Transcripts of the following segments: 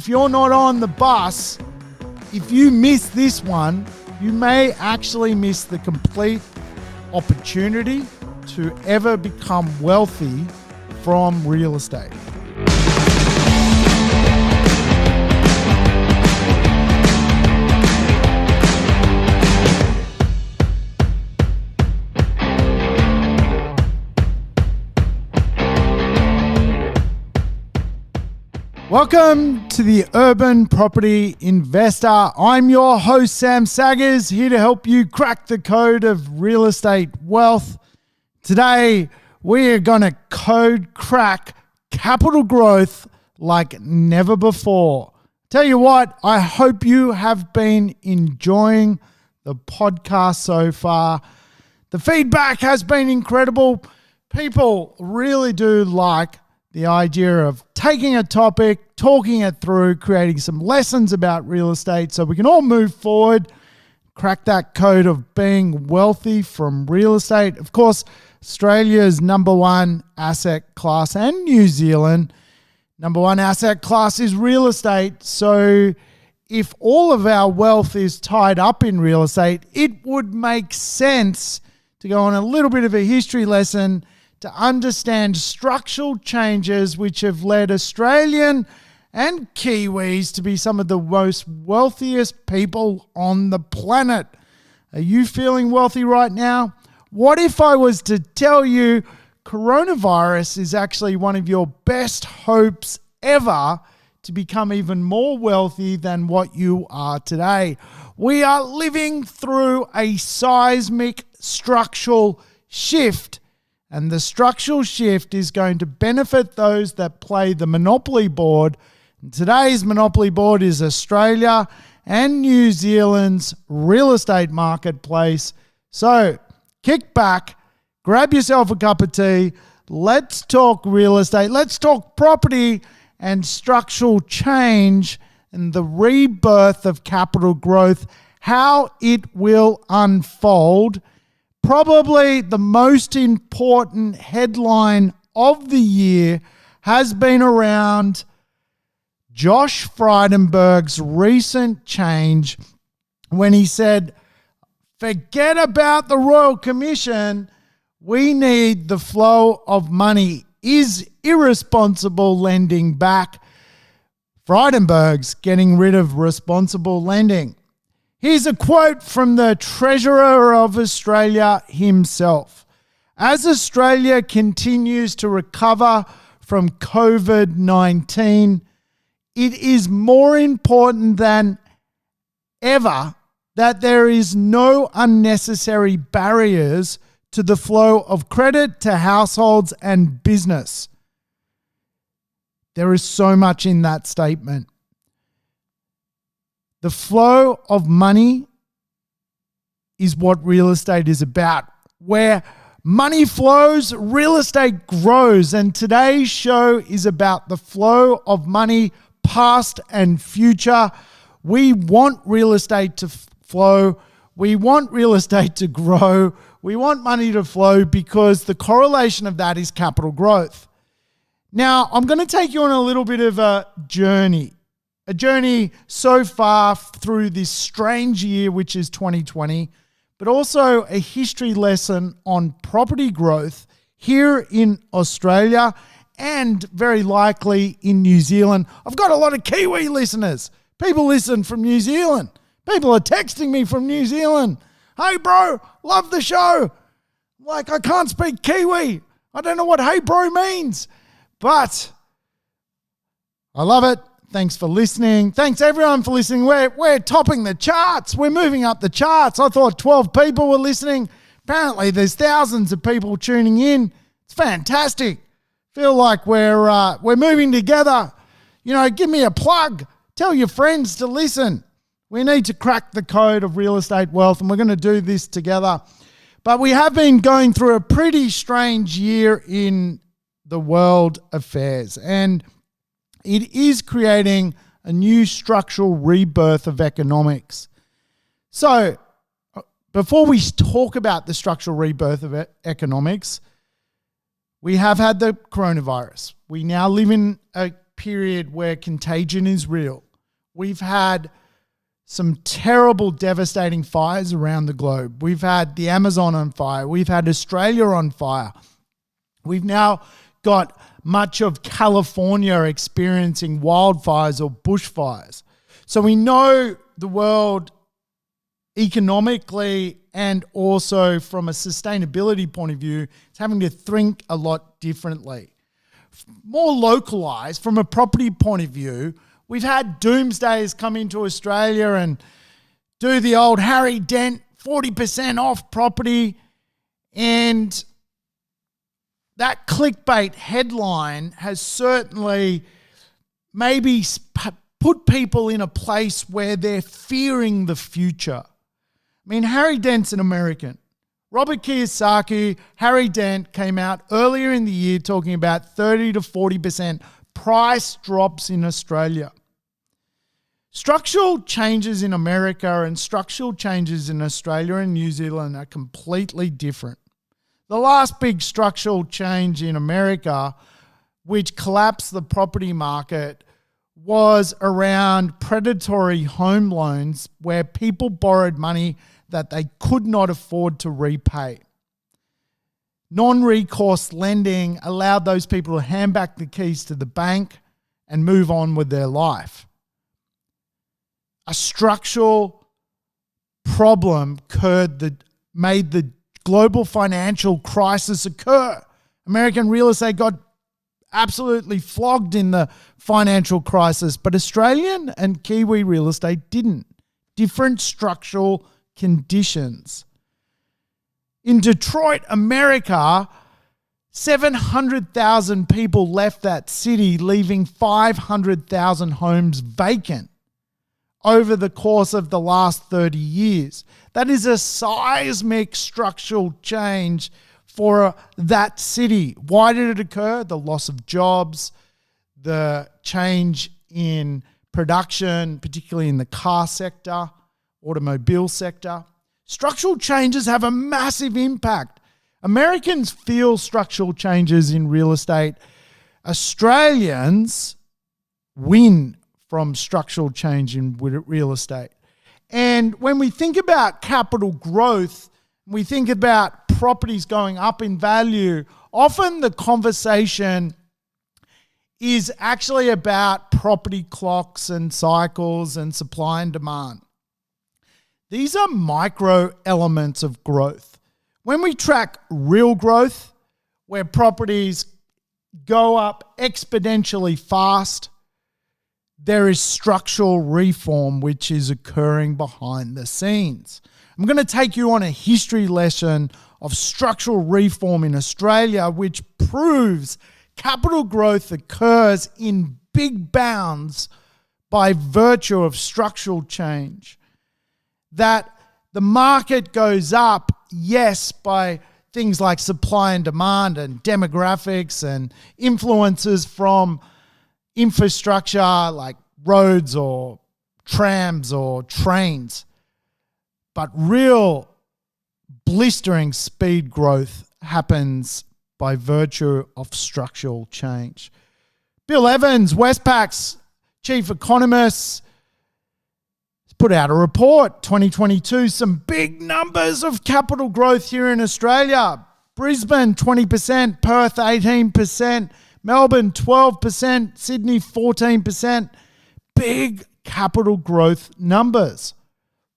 if you're not on the bus, if you miss this one, you may actually miss the complete opportunity to ever become wealthy from real estate. Welcome to the Urban Property Investor. I'm your host, Sam Saggers, here to help you crack the code of real estate wealth. Today, we are going to code crack capital growth like never before. Tell you what, I hope you have been enjoying the podcast so far. The feedback has been incredible. People really do like the idea of taking a topic, talking it through, creating some lessons about real estate so we can all move forward, crack that code of being wealthy from real estate. Of course, Australia's number one asset class and New Zealand number one asset class is real estate. So if all of our wealth is tied up in real estate, it would make sense to go on a little bit of a history lesson to understand structural changes which have led Australian and Kiwis to be some of the most wealthiest people on the planet. Are you feeling wealthy right now? What if I was to tell you coronavirus is actually one of your best hopes ever to become even more wealthy than what you are today? We are living through a seismic structural shift. And the structural shift is going to benefit those that play the monopoly board. And today's monopoly board is Australia and New Zealand's real estate marketplace. So kick back, grab yourself a cup of tea. Let's talk real estate. Let's talk property and structural change and the rebirth of capital growth, how it will unfold. Probably the most important headline of the year has been around Josh Frydenberg's recent change when he said, forget about the Royal Commission, we need the flow of money. Is irresponsible lending back? Frydenberg's getting rid of responsible lending. Here's a quote from the Treasurer of Australia himself. As Australia continues to recover from COVID-19, it is more important than ever that there is no unnecessary barriers to the flow of credit to households and business. There is so much in that statement. The flow of money is what real estate is about. Where money flows, real estate grows. And today's show is about the flow of money, past and future. We want real estate to flow. We want real estate to grow. We want money to flow because the correlation of that is capital growth. Now, I'm going to take you on a little bit of a journey so far through this strange year, which is 2020, but also a history lesson on property growth here in Australia and very likely in New Zealand. I've got a lot of Kiwi listeners. People listen from New Zealand. People are texting me from New Zealand. Hey, bro, love the show. Like, I can't speak Kiwi. I don't know what hey, bro means, but I love it. Thanks for listening. Thanks everyone for listening. We're topping the charts. We're moving up the charts. I thought 12 people were listening. Apparently there's thousands of people tuning in. It's fantastic. Feel like we're moving together. You know, give me a plug. Tell your friends to listen. We need to crack the code of real estate wealth, and we're going to do this together. But we have been going through a pretty strange year in the world affairs, and it is creating a new structural rebirth of economics. So before we talk about the structural rebirth of economics, we have had the coronavirus. We now live in a period where contagion is real. We've had some terrible, devastating fires around the globe. We've had the Amazon on fire. We've had Australia on fire. We've now got much of California experiencing wildfires or bushfires. So we know the world economically and also from a sustainability point of view is having to think a lot differently. More localized from a property point of view, we've had doomsdays come into Australia and do the old Harry Dent 40% off property, and that clickbait headline has certainly maybe put people in a place where they're fearing the future. I mean, Harry Dent's an American. Robert Kiyosaki, Harry Dent came out earlier in the year talking about 30 to 40% price drops in Australia. Structural changes in America and structural changes in Australia and New Zealand are completely different. The last big structural change in America, which collapsed the property market, was around predatory home loans where people borrowed money that they could not afford to repay. Non-recourse lending allowed those people to hand back the keys to the bank and move on with their life. A structural problem made the global financial crisis occur. American real estate got absolutely flogged in the financial crisis, but Australian and Kiwi real estate didn't. Different structural conditions. In Detroit, America, 700,000 people left that city, leaving 500,000 homes vacant over the course of the last 30 years. That is a seismic structural change for that city. Why did it occur? The loss of jobs, the change in production, particularly in the car sector, automobile sector. Structural changes have a massive impact. Americans feel structural changes in real estate. Australians win from structural change in real estate. And when we think about capital growth, we think about properties going up in value, often the conversation is actually about property clocks and cycles and supply and demand. These are micro elements of growth. When we track real growth, where properties go up exponentially fast, there is structural reform which is occurring behind the scenes. I'm going to take you on a history lesson of structural reform in Australia, which proves capital growth occurs in big bounds by virtue of structural change. That the market goes up, yes, by things like supply and demand and demographics and influences from infrastructure like roads or trams or trains. But real blistering speed growth happens by virtue of structural change. Bill Evans, Westpac's chief economist, put out a report, 2022, some big numbers of capital growth here in Australia. Brisbane, 20%, Perth, 18%, Melbourne, 12%, Sydney, 14%. Big capital growth numbers.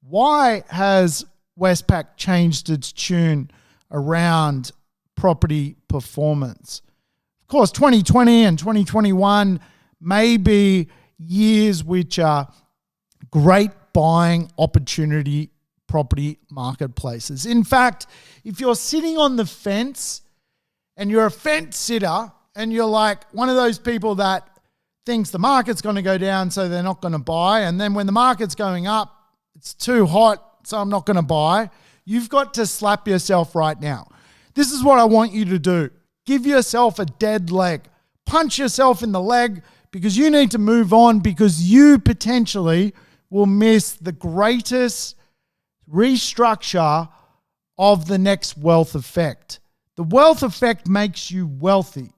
Why has Westpac changed its tune around property performance? Of course, 2020 and 2021 may be years which are great buying opportunity property marketplaces. In fact, if you're sitting on the fence and you're a fence sitter and you're like one of those people that thinks the market's going to go down so they're not going to buy, and then when the market's going up, it's too hot so I'm not going to buy, you've got to slap yourself right now. This is what I want you to do. Give yourself a dead leg. Punch yourself in the leg because you need to move on, because you potentially will miss the greatest restructure of the next wealth effect. The wealth effect makes you wealthy.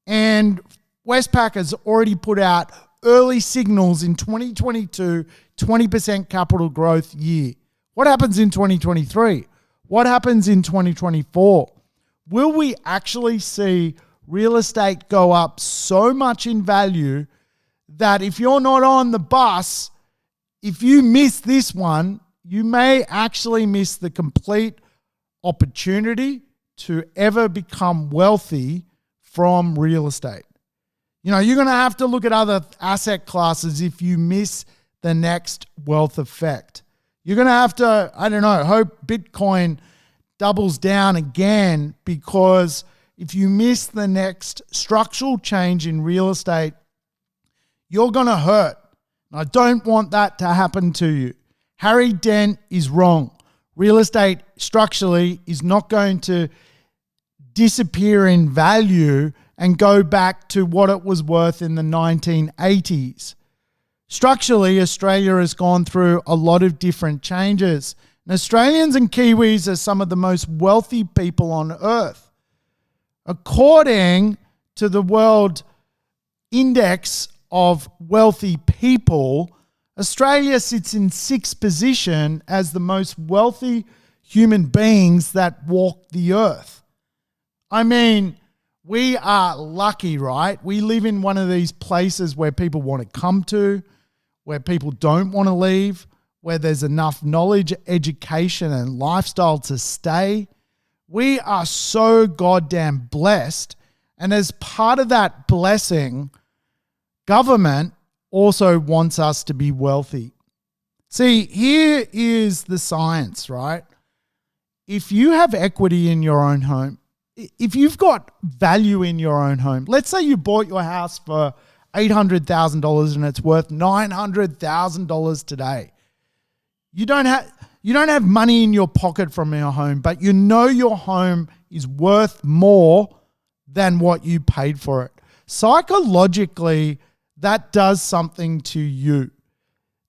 And Westpac has already put out early signals in 2022, 20% capital growth year. What happens in 2023? What happens in 2024? Will we actually see real estate go up so much in value that if you're not on the bus, if you miss this one, you may actually miss the complete opportunity to ever become wealthy from real estate? You know, you're going to have to look at other asset classes if you miss the next wealth effect. You're going to have to, I don't know, hope Bitcoin doubles down again, because if you miss the next structural change in real estate, you're going to hurt. I don't want that to happen to you. Harry Dent is wrong. Real estate structurally is not going to disappear in value and go back to what it was worth in the 1980s. Structurally, Australia has gone through a lot of different changes. And Australians and Kiwis are some of the most wealthy people on earth. According to the World Index of Wealthy People, Australia sits in 6th position as the most wealthy human beings that walk the earth. I mean, we are lucky, right? We live in one of these places where people want to come to, where people don't want to leave, where there's enough knowledge, education, and lifestyle to stay. We are so goddamn blessed. And as part of that blessing, government also wants us to be wealthy. See, here is the science, right? If you have equity in your own home, if you've got value in your own home, let's say you bought your house for $800,000 and it's worth $900,000 today. You don't have money in your pocket from your home, but you know your home is worth more than what you paid for it. Psychologically, that does something to you.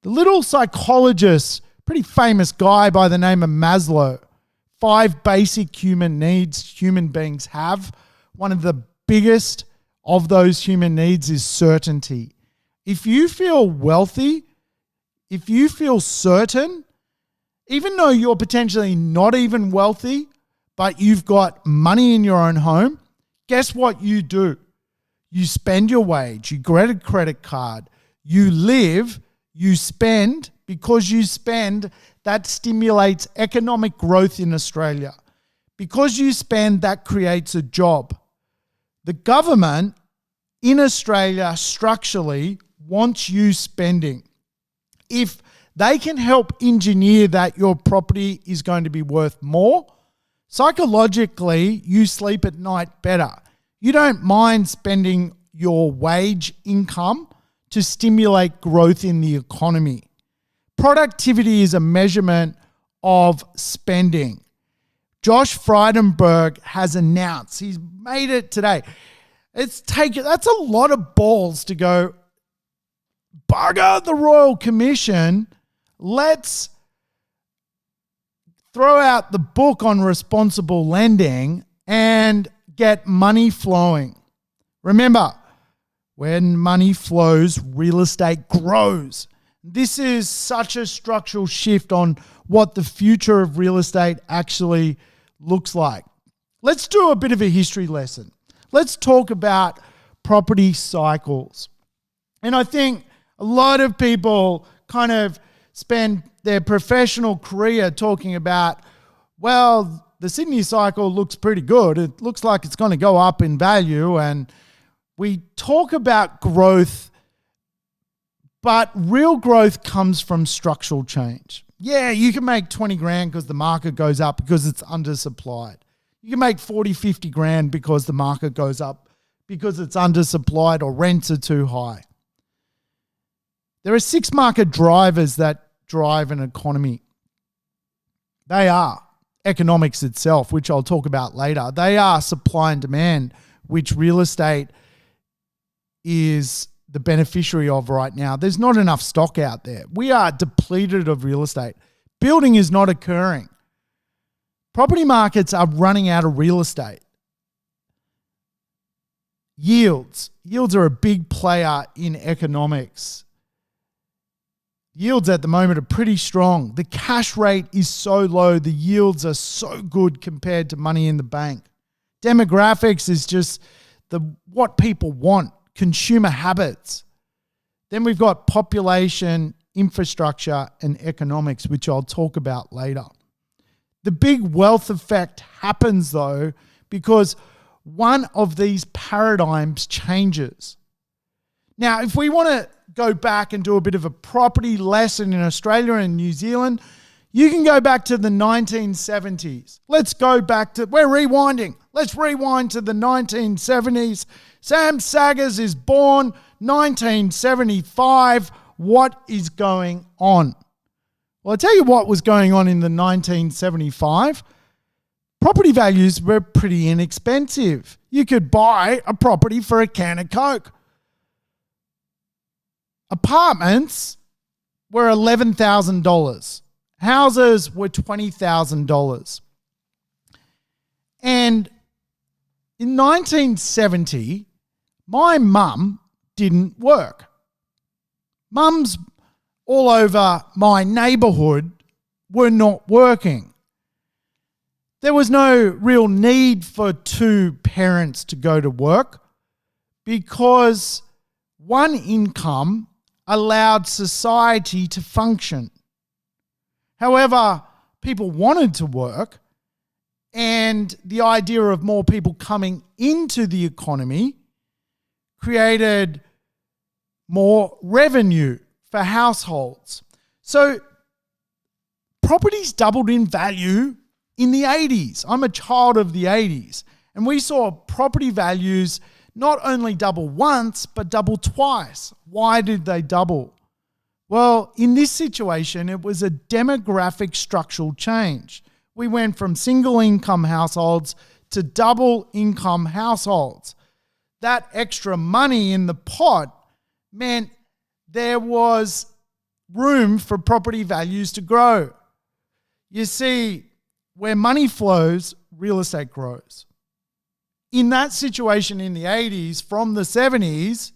The little psychologist, pretty famous guy by the name of Maslow, 5 basic human needs human beings have. One of the biggest of those human needs is certainty. If you feel wealthy, if you feel certain, even though you're potentially not even wealthy, but you've got money in your own home, guess what you do? You spend your wage, you get a credit card, you live, you spend. Because you spend, that stimulates economic growth in Australia. Because you spend, that creates a job. The government in Australia structurally wants you spending. If they can help engineer that your property is going to be worth more, psychologically, you sleep at night better. You don't mind spending your wage income to stimulate growth in the economy. Productivity is a measurement of spending. Josh Frydenberg has announced, he's made it today. That's a lot of balls to go, bugger the Royal Commission. Let's throw out the book on responsible lending and get money flowing. Remember, when money flows, real estate grows. This is such a structural shift on what the future of real estate actually looks like. Let's do a bit of a history lesson. Let's talk about property cycles. And I think a lot of people kind of spend their professional career talking about, well, the Sydney cycle looks pretty good. It looks like it's going to go up in value. And we talk about growth, but real growth comes from structural change. Yeah, you can make 20 grand because the market goes up because it's undersupplied. You can make 40, 50 grand because the market goes up because it's undersupplied or rents are too high. There are 6 market drivers that drive an economy. They are economics itself, which I'll talk about later. They are supply and demand, which real estate is the beneficiary of right now. There's not enough stock out there. We are depleted of real estate. Building is not occurring. Property markets are running out of real estate. Yields. Yields are a big player in economics. Yields at the moment are pretty strong. The cash rate is so low. The yields are so good compared to money in the bank. Demographics is just what people want, consumer habits. Then we've got population, infrastructure, and economics, which I'll talk about later. The big wealth effect happens though because one of these paradigms changes. Now, if we want to go back and do a bit of a property lesson in Australia and New Zealand, you can go back to the 1970s. Let's go back to, we're rewinding. Let's rewind to the 1970s. Sam Saggers is born 1975. What is going on? Well, I'll tell you what was going on in the 1975. Property values were pretty inexpensive. You could buy a property for a can of Coke. Apartments were $11,000. Houses were $20,000. And in 1970, my mum didn't work. Mums all over my neighbourhood were not working. There was no real need for two parents to go to work because one income allowed society to function. However, people wanted to work, and the idea of more people coming into the economy created more revenue for households. So properties doubled in value in the 80s. I'm a child of the 80s, and we saw property values not only double once, but double twice. Why did they double? Well, in this situation, it was a demographic structural change. We went from single income households to double income households. That extra money in the pot meant there was room for property values to grow. You see, where money flows, real estate grows. In that situation in the 80s, from the 70s,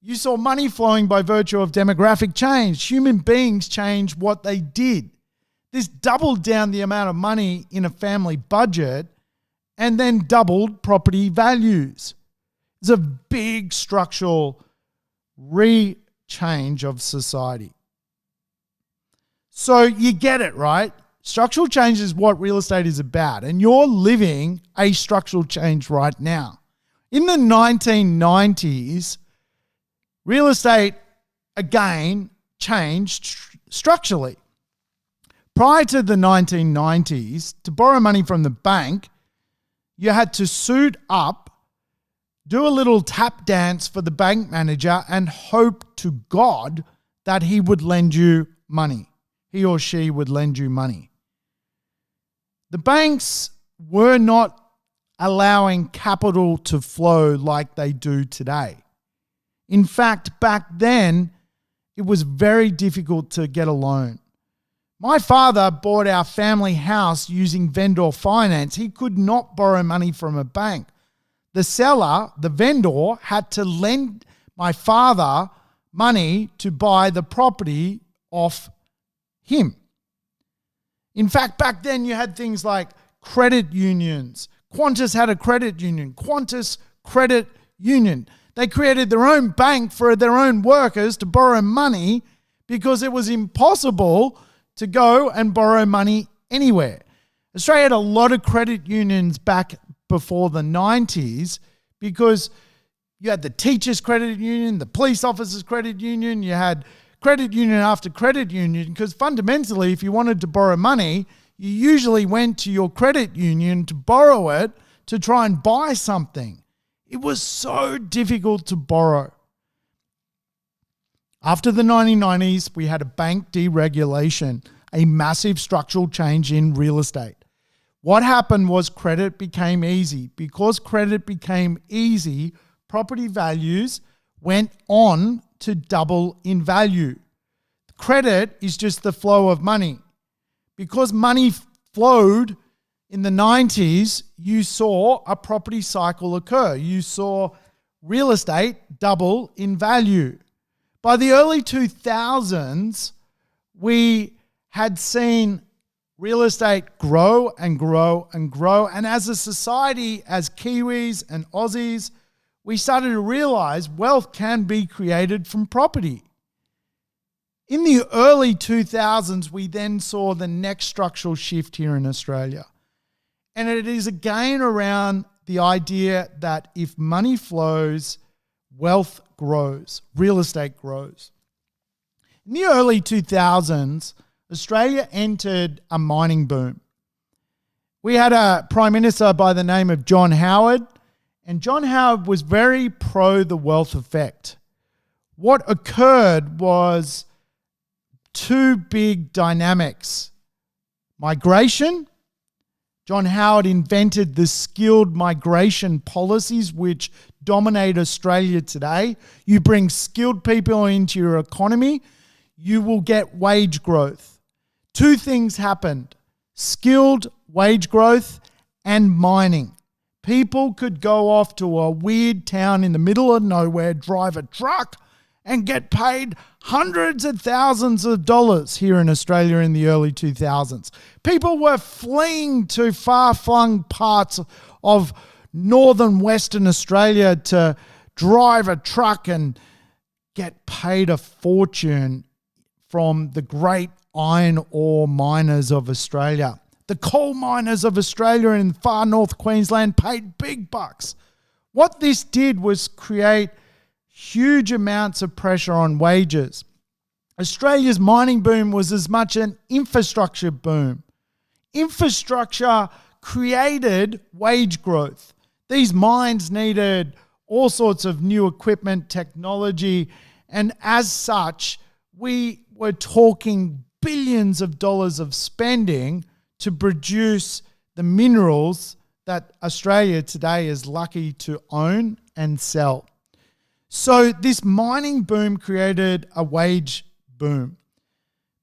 you saw money flowing by virtue of demographic change. Human beings changed what they did. This doubled down the amount of money in a family budget and then doubled property values. It's a big structural change of society. So you get it, right? Structural change is what real estate is about, and you're living a structural change right now. In the 1990s, real estate, again, changed structurally. Prior to the 1990s, to borrow money from the bank, you had to suit up, do a little tap dance for the bank manager, and hope to God that he would lend you money. He or she would lend you money. The banks were not allowing capital to flow like they do today. In fact, back then, it was very difficult to get a loan. My father bought our family house using vendor finance. He could not borrow money from a bank. The seller, the vendor, had to lend my father money to buy the property off him. In fact, back then you had things like credit unions. Qantas had a credit union, Qantas Credit Union. They created their own bank for their own workers to borrow money because it was impossible to go and borrow money anywhere. Australia had a lot of credit unions back before the 90s because you had the teachers' credit union, the police officers' credit union, you had credit union after credit union, because fundamentally, if you wanted to borrow money, you usually went to your credit union to borrow it to try and buy something. It was so difficult to borrow. After the 1990s, we had a bank deregulation, a massive structural change in real estate. What happened was credit became easy. Because credit became easy, property values went on to double in value. Credit is just the flow of money. Because money flowed in the 90s, you saw a property cycle occur. You saw real estate double in value. By the early 2000s, we had seen real estate grow and grow and grow. And as a society, as Kiwis and Aussies, we started to realize wealth can be created from property. In the early 2000s, we then saw the next structural shift here in Australia. And it is again around the idea that if money flows, wealth grows, real estate grows. In the early 2000s, Australia entered a mining boom. We had a Prime Minister by the name of John Howard, and John Howard was very pro the wealth effect. What occurred was two big dynamics. Migration. John Howard invented the skilled migration policies which dominate Australia today. You bring skilled people into your economy, you will get wage growth. Two things happened: skilled wage growth and mining. People could go off to a weird town in the middle of nowhere, drive a truck, and get paid hundreds of thousands of dollars here in Australia in the early 2000s. People were fleeing to far-flung parts of northern Western Australia to drive a truck and get paid a fortune from the great iron ore miners of Australia. The coal miners of Australia in far north Queensland paid big bucks. What this did was create huge amounts of pressure on wages. Australia's mining boom was as much an infrastructure boom. Infrastructure created wage growth. These mines needed all sorts of new equipment, technology, and as such, we were talking billions of dollars of spending to produce the minerals that Australia today is lucky to own and sell. So this mining boom created a wage boom.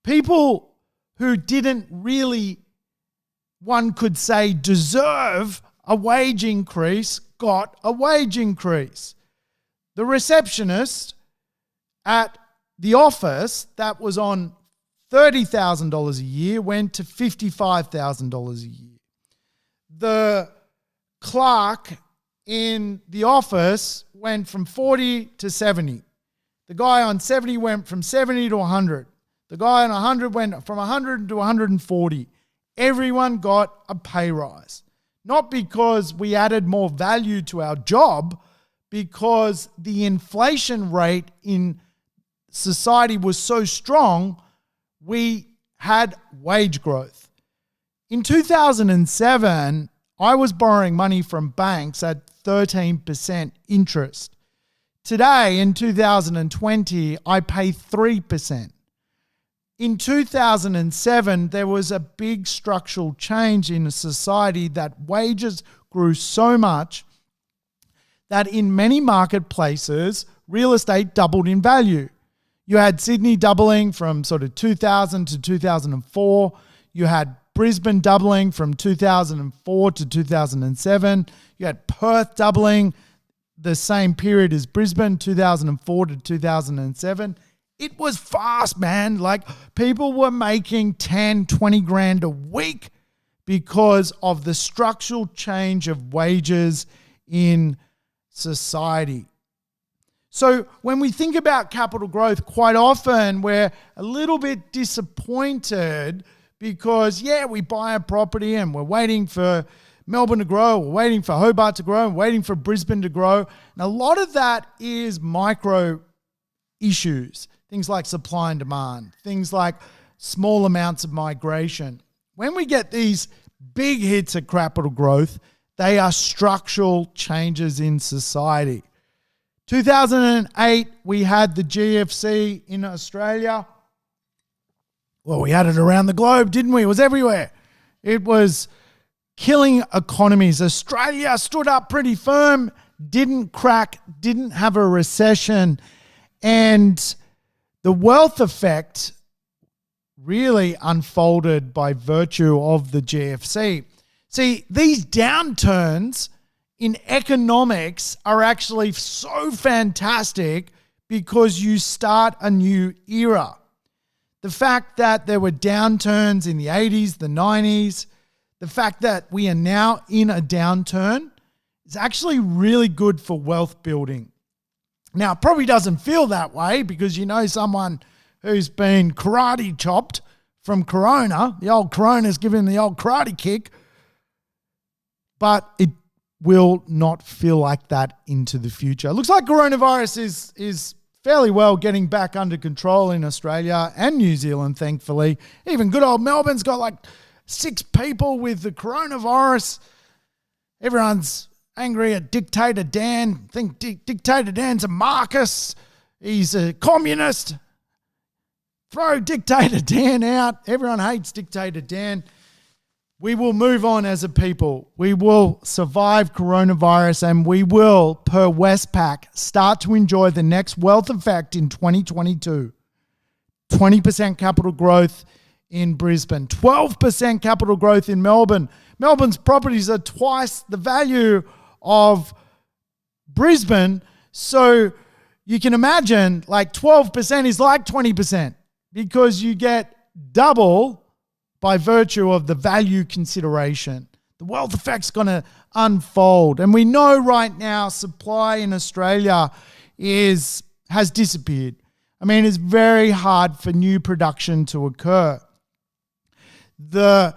People who didn't really, one could say, deserve a wage increase got a wage increase. The receptionist at the office that was on $30,000 a year went to $55,000 a year. The clerk in the office went from 40 to 70. The guy on 70 went from 70 to 100. The guy on 100 went from 100 to 140. Everyone got a pay rise. Not because we added more value to our job, because the inflation rate in society was so strong, we had wage growth. In 2007, I was borrowing money from banks at 13% interest. Today, in 2020, I pay 3%. In 2007, there was a big structural change in society that wages grew so much that in many marketplaces, real estate doubled in value. You had Sydney doubling from sort of 2000 to 2004. You had Brisbane doubling from 2004 to 2007. You had Perth doubling the same period as Brisbane, 2004 to 2007. It was fast, man. Like, people were making 10, 20 grand a week because of the structural change of wages in society. So when we think about capital growth, quite often we're a little bit disappointed because, yeah, we buy a property and we're waiting for Melbourne to grow, we're waiting for Hobart to grow, we're waiting for Brisbane to grow. And a lot of that is micro issues, things like supply and demand, things like small amounts of migration. When we get these big hits of capital growth, they are structural changes in society. 2008, we had the GFC in Australia. Well, we had it around the globe, didn't we? It was everywhere. It was killing economies. Australia stood up pretty firm, didn't crack, didn't have a recession, and the wealth effect really unfolded by virtue of the GFC. See, these downturns in economics are actually so fantastic because you start a new era. The fact that there were downturns in the 80s, the 90s, the fact that we are now in a downturn is actually really good for wealth building. Now, it probably doesn't feel that way because you know someone who's been karate chopped from Corona. The old Corona's giving the old karate kick. But it will not feel like that into the future. It looks like coronavirus is fairly well getting back under control in Australia and New Zealand, thankfully. Even good old Melbourne's got like 6 people with the coronavirus. Everyone's angry at Dictator Dan. Think Dictator Dan's a Marcus. He's a communist. Throw Dictator Dan out. Everyone hates Dictator Dan. We will move on as a people. We will survive coronavirus and we will, per Westpac, start to enjoy the next wealth effect in 2022. 20% capital growth in Brisbane. 12% capital growth in Melbourne. Melbourne's properties are twice the value of Brisbane. So you can imagine like 12% is like 20% because you get double by virtue of the value consideration. The wealth effect's going to unfold. And we know right now supply in Australia has disappeared. I mean, it's very hard for new production to occur. The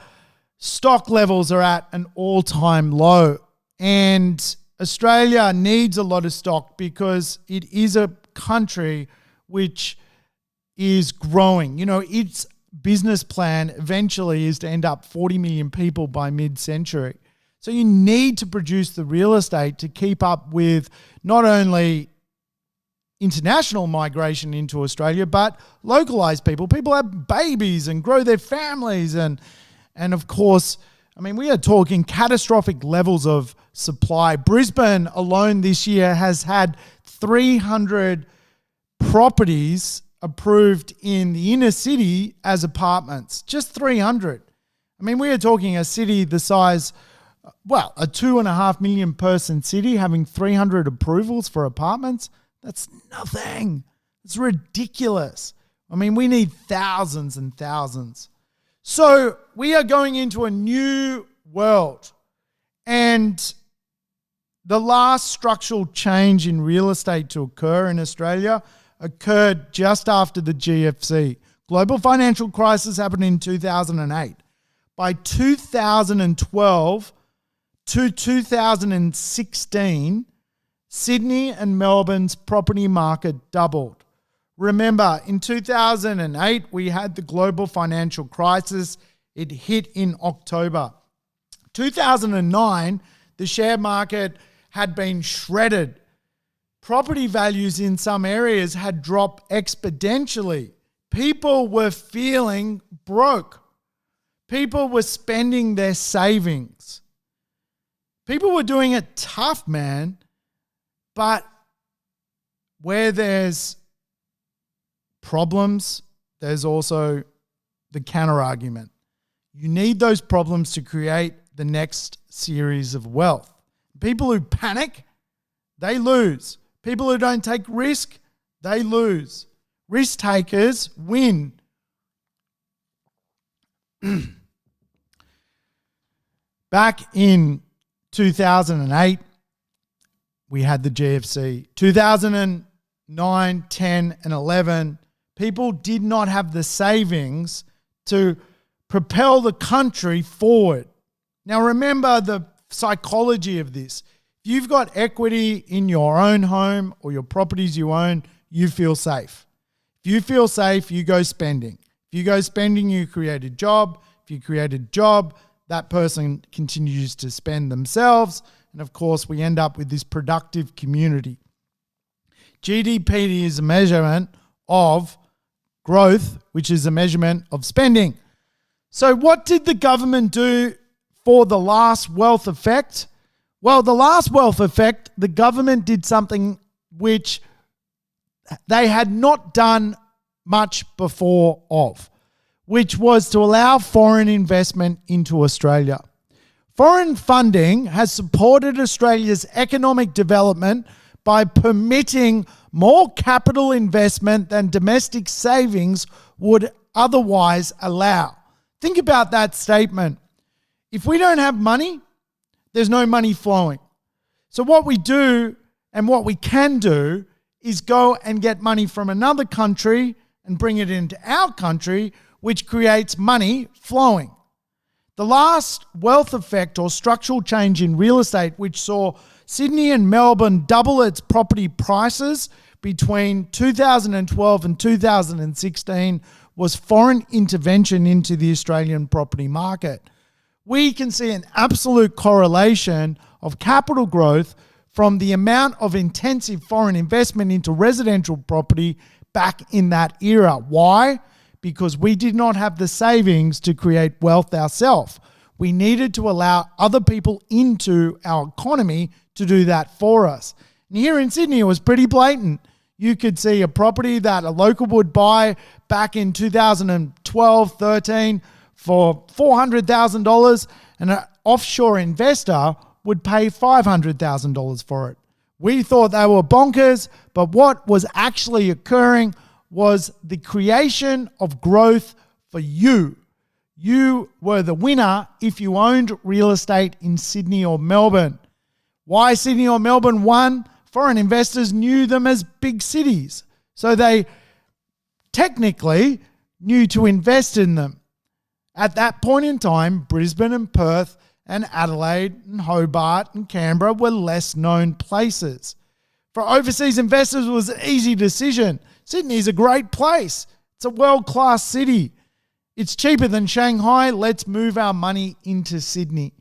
stock levels are at an all-time low. And Australia needs a lot of stock because it is a country which is growing. You know, its business plan eventually is to end up 40 million people by mid-century. So you need to produce the real estate to keep up with not only international migration into Australia, but localized people. People have babies and grow their families. And of course, I mean, we are talking catastrophic levels of supply. Brisbane alone this year has had 300 properties approved in the inner city as apartments. Just 300. I mean, we are talking a city the size, well, a 2.5 million person city having 300 approvals for apartments. That's nothing. It's ridiculous. I mean, we need thousands and thousands. So we are going into a new world. And the last structural change in real estate to occur in Australia occurred just after the GFC. Global financial crisis happened in 2008. By 2012 to 2016, Sydney and Melbourne's property market doubled. Remember, in 2008, we had the global financial crisis. It hit in October. 2009, the share market had been shredded. Property values in some areas had dropped exponentially. People were feeling broke. People were spending their savings. People were doing it tough, man. But where there's problems, there's also the counter argument. You need those problems to create the next series of wealth. People who panic, they lose. People who don't take risk, they lose. Risk takers win. Back in 2008, we had the GFC. 2009, 10, and 11, people did not have the savings to propel the country forward. Now, remember the psychology of this. If you've got equity in your own home or your properties you own, you feel safe. If you feel safe, you go spending. If you go spending, you create a job. If you create a job, that person continues to spend themselves. And of course, we end up with this productive community. GDP is a measurement of growth, which is a measurement of spending. So what did the government do for the last wealth effect? Well, the last wealth effect, the government did something which they had not done much before of, which was to allow foreign investment into Australia. Foreign funding has supported Australia's economic development by permitting more capital investment than domestic savings would otherwise allow. Think about that statement. If we don't have money, there's no money flowing. So what we do and what we can do is go and get money from another country and bring it into our country, which creates money flowing. The last wealth effect or structural change in real estate, which saw Sydney and Melbourne double its property prices between 2012 and 2016, was foreign intervention into the Australian property market. We can see an absolute correlation of capital growth from the amount of intensive foreign investment into residential property back in that era. Why? Because we did not have the savings to create wealth ourselves. We needed to allow other people into our economy to do that for us. And here in Sydney, it was pretty blatant. You could see a property that a local would buy back in 2012, 13 for $400,000, and an offshore investor would pay $500,000 for it. We thought they were bonkers, but what was actually occurring was the creation of growth for you. You were the winner if you owned real estate in Sydney or Melbourne. Why Sydney or Melbourne won? Foreign investors knew them as big cities, so they technically knew to invest in them. At that point in time, Brisbane and Perth and Adelaide and Hobart and Canberra were less known places. For overseas investors, it was an easy decision. Sydney is a great place. It's a world-class city. It's cheaper than Shanghai. Let's move our money into Sydney.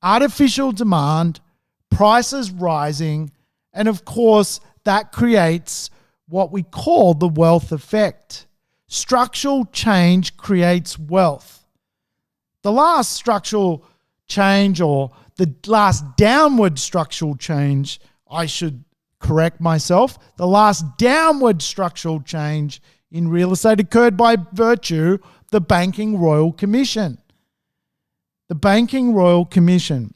Artificial demand, prices rising, and of course, that creates what we call the wealth effect. Structural change creates wealth. The last structural change, or the last downward structural change, I should correct myself, the last downward structural change in real estate occurred by virtue of the Banking Royal Commission. The Banking Royal Commission,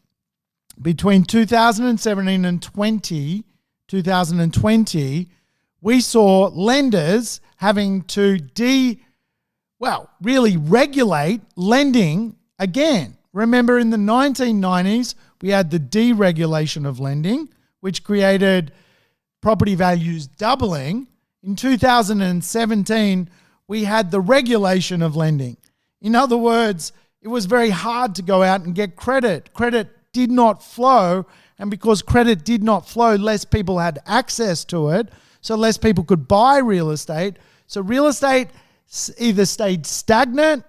between 2017 and 2020, we saw lenders having to really regulate lending again. Remember, in the 1990s, we had the deregulation of lending, which created property values doubling. In 2017, we had the regulation of lending. In other words, it was very hard to go out and get credit. Credit did not flow, and because credit did not flow, less people had access to it, so less people could buy real estate. So real estate either stayed stagnant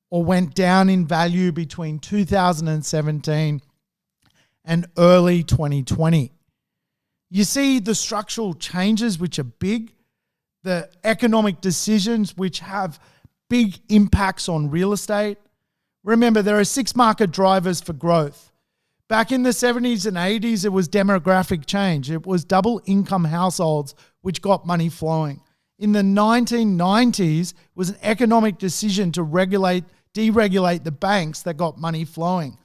or went down in value between 2017 and early 2020. You see the structural changes which are big, the economic decisions which have big impacts on real estate. Remember, there are 6 market drivers for growth. Back in the 70s and 80s, it was demographic change. It was double income households which got money flowing. In the 1990s, it was an economic decision to deregulate the banks that got money flowing.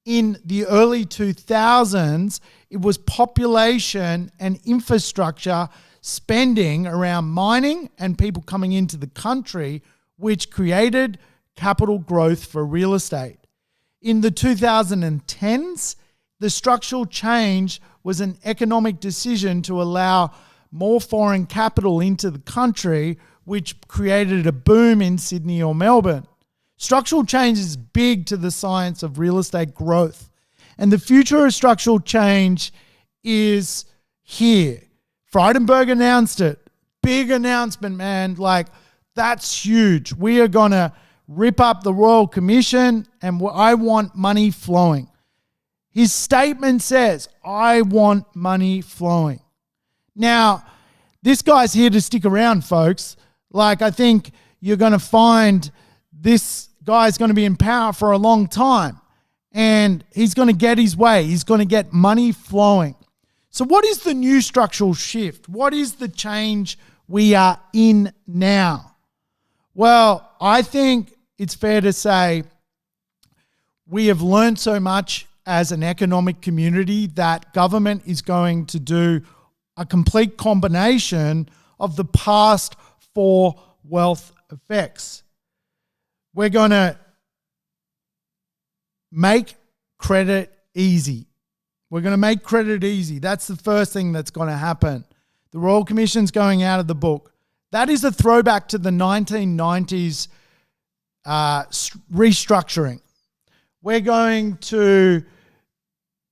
In the early 2000s, it was population and infrastructure spending around mining and people coming into the country, which created capital growth for real estate. In the 2010s, the structural change was an economic decision to allow more foreign capital into the country, which created a boom in Sydney or Melbourne. Structural change is big to the science of real estate growth. And the future of structural change is here. Frydenberg announced it. Big announcement, man. Like, that's huge. We are going to rip up the Royal Commission, and I want money flowing. His statement says, I want money flowing. Now, this guy's here to stick around, folks. Like, I think you're going to find this guy's going to be in power for a long time, and he's going to get his way. He's going to get money flowing. So what is the new structural shift? What is the change we are in now? Well, I think it's fair to say we have learned so much as an economic community that government is going to do a complete combination of the past 4 wealth effects. We're going to make credit easy. We're going to make credit easy. That's the first thing that's going to happen. The Royal Commission's going out of the book. That is a throwback to the 1990s restructuring. We're going to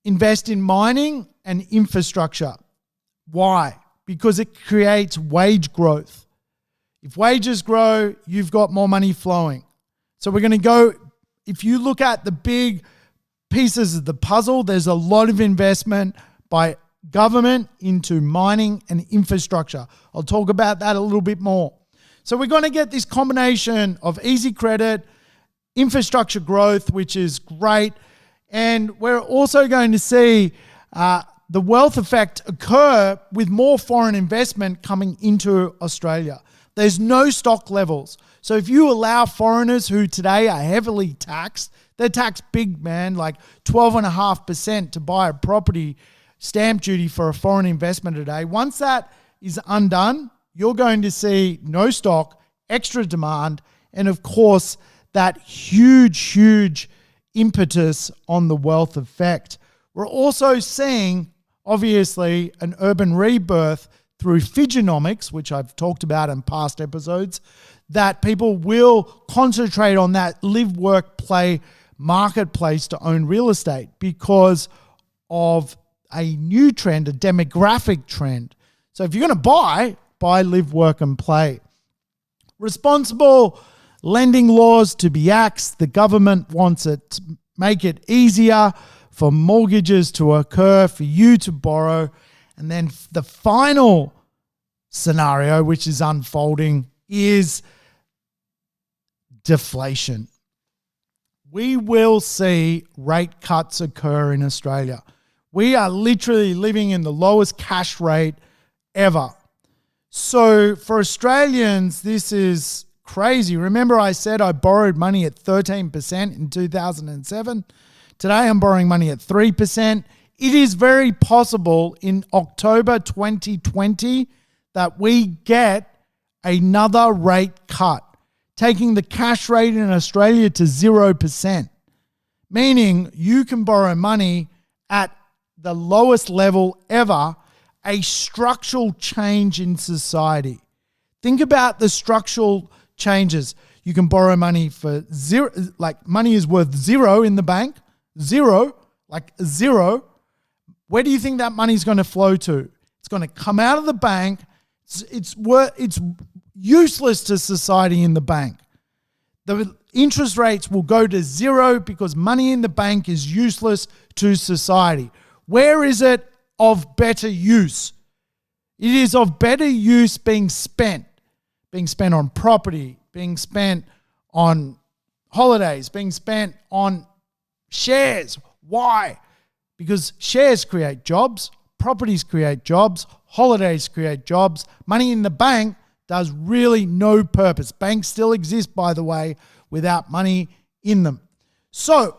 invest in mining and infrastructure. Why? Because it creates wage growth. If wages grow, you've got more money flowing. So we're going to go, if you look at the big pieces of the puzzle, there's a lot of investment by government into mining and infrastructure. I'll talk about that a little bit more. So we're going to get this combination of easy credit, infrastructure growth, which is great. And we're also going to see the wealth effect occur with more foreign investment coming into Australia. There's no stock levels. So if you allow foreigners who today are heavily taxed, they're taxed big, man, like 12.5% to buy a property, stamp duty for a foreign investment today. Once that is undone, you're going to see no stock, extra demand, and of course, that huge impetus on the wealth effect. We're also seeing, obviously, an urban rebirth through Figenomics, which I've talked about in past episodes, that people will concentrate on that live, work, play marketplace to own real estate because of a new trend, a demographic trend. So if you're going to buy, live, work, and play. Responsible lending laws to be axed. The government wants it to make it easier for mortgages to occur, for you to borrow. And then the final scenario, which is unfolding, is deflation. We will see rate cuts occur in Australia. We are literally living in the lowest cash rate ever. So for Australians, this is crazy. Remember I said I borrowed money at 13% in 2007? Today I'm borrowing money at 3%. It is very possible in October 2020 that we get another rate cut, taking the cash rate in Australia to 0%, meaning you can borrow money at the lowest level ever, a structural change in society. Think about the structural changes. You can borrow money for zero, like money is worth zero in the bank, zero. Where do you think that money is going to flow to? It's going to come out of the bank. It's useless to society in the bank. The interest rates will go to zero because money in the bank is useless to society. Where is it of better use? It is of better use being spent on property, being spent on holidays, being spent on shares. Why? Because shares create jobs, properties create jobs, holidays create jobs. Money in the bank does really no purpose. Banks still exist, by the way, without money in them. So,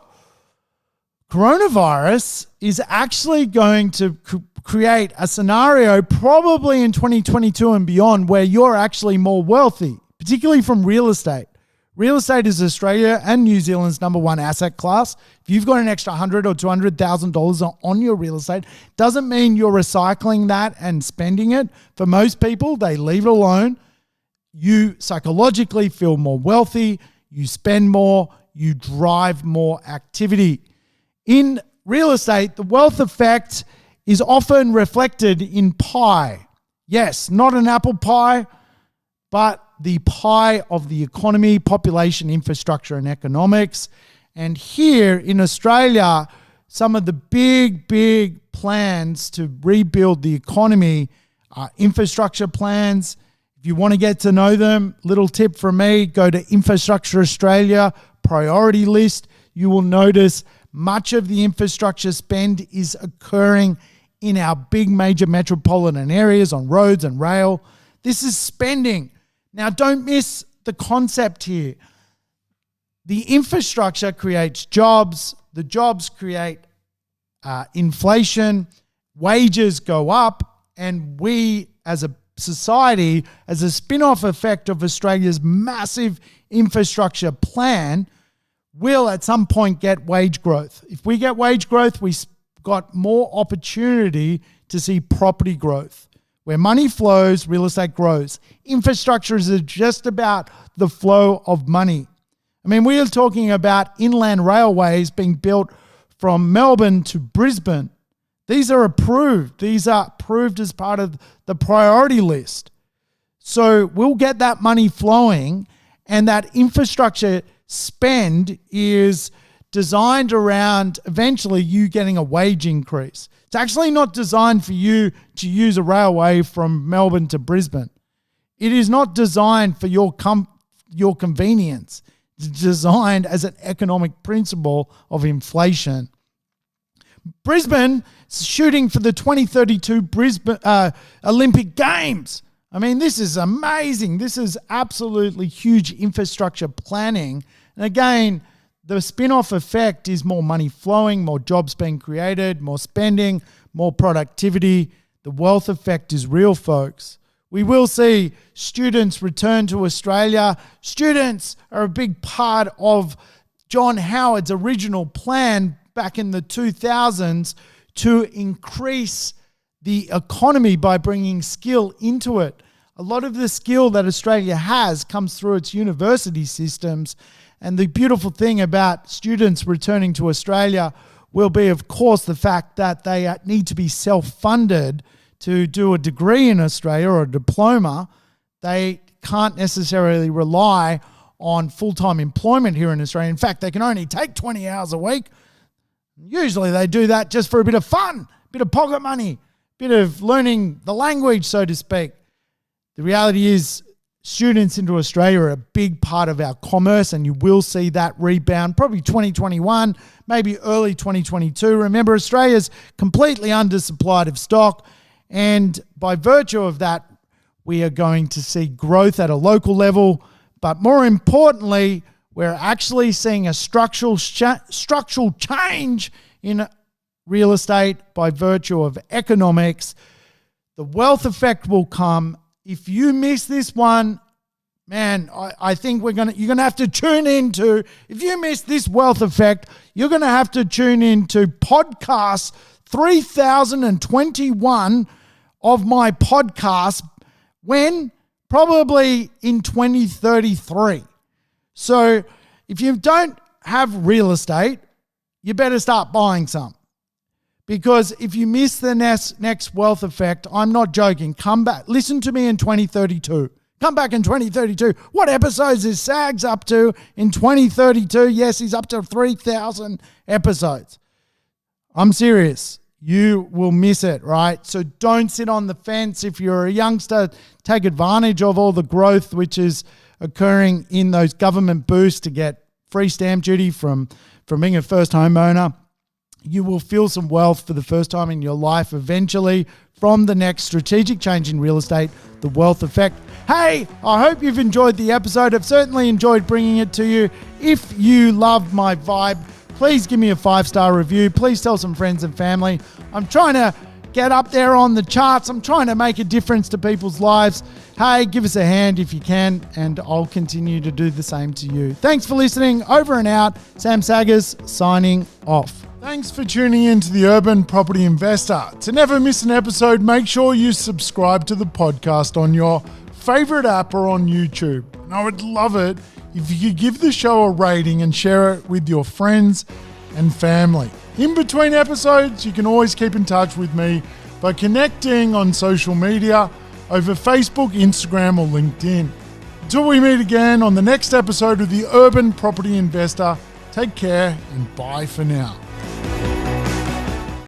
coronavirus is actually going to create a scenario probably in 2022 and beyond where you're actually more wealthy, particularly from real estate. Real estate is Australia and New Zealand's number one asset class. If you've got an extra $100,000 or $200,000 on your real estate, doesn't mean you're recycling that and spending it. For most people, they leave it alone. You psychologically feel more wealthy, you spend more, you drive more activity. In real estate, the wealth effect is often reflected in pie. Yes, not an apple pie, but the pie of the economy, population, infrastructure, and economics. And here in Australia, some of the big plans to rebuild the economy are infrastructure plans. If you want to get to know them, little tip from me, go to Infrastructure Australia priority list. You will notice much of the infrastructure spend is occurring in our big major metropolitan areas on roads and rail. This is spending. Now, don't miss the concept here. the infrastructure creates jobs. The jobs create inflation. Wages go up. And we as a society, as a spin-off effect of Australia's massive infrastructure plan, will at some point get wage growth. If we get wage growth, we've got more opportunity to see property growth. Where money flows, real estate grows. Infrastructure is just about the flow of money. I mean, we are talking about inland railways being built from Melbourne to Brisbane. These are approved. These are approved as part of the priority list. So we'll get that money flowing, and that infrastructure spend is designed around eventually you getting a wage increase. It's actually not designed for you to use a railway from Melbourne to Brisbane. It is not designed for your convenience. It's designed as an economic principle of inflation. Brisbane is shooting for the 2032 Brisbane Olympic Games. I mean, this is amazing. This is absolutely huge infrastructure planning. And again, the spin-off effect is more money flowing, more jobs being created, more spending, more productivity. The wealth effect is real, folks. We will see students return to Australia. Students are a big part of John Howard's original plan back in the 2000s to increase the economy by bringing skill into it. A lot of the skill that Australia has comes through its university systems. And the beautiful thing about students returning to Australia will be, of course, the fact that they need to be self-funded to do a degree in Australia or a diploma. They can't necessarily rely on full-time employment here in Australia. In fact, they can only take 20 hours a week. Usually they do that just for a bit of fun, a bit of pocket money, a bit of learning the language, so to speak. The reality is students into Australia are a big part of our commerce, and you will see that rebound probably 2021, maybe early 2022. Remember, Australia's completely undersupplied of stock, and by virtue of that, we are going to see growth at a local level. But more importantly, we're actually seeing a structural change in real estate by virtue of economics. The wealth effect will come. If you miss this one, man, I think you're gonna have to tune into. If you miss this wealth effect, you're gonna have to tune into podcast 3021 of my podcast. When? Probably in 2033. So if you don't have real estate, you better start buying some. Because if you miss the next wealth effect, I'm not joking. Come back. Listen to me in 2032. Come back in 2032. What episodes is Sags up to in 2032? Yes, he's up to 3,000 episodes. I'm serious. You will miss it, right? So don't sit on the fence. If you're a youngster, take advantage of all the growth which is occurring in those government boosts to get free stamp duty from being a first homeowner. You will feel some wealth for the first time in your life eventually from the next strategic change in real estate, the wealth effect. Hey, I hope you've enjoyed the episode. I've certainly enjoyed bringing it to you. If you loved my vibe, please give me a 5-star review. Please tell some friends and family. I'm trying to get up there on the charts. I'm trying to make a difference to people's lives. Hey, give us a hand if you can, and I'll continue to do the same to you. Thanks for listening. Over and out. Sam Saggers signing off. Thanks for tuning in to the Urban Property Investor. To never miss an episode, make sure you subscribe to the podcast on your favorite app or on YouTube. And I would love it if you could give the show a rating and share it with your friends and family. In between episodes, you can always keep in touch with me by connecting on social media over Facebook, Instagram, or LinkedIn. Until we meet again on the next episode of the Urban Property Investor, take care and bye for now.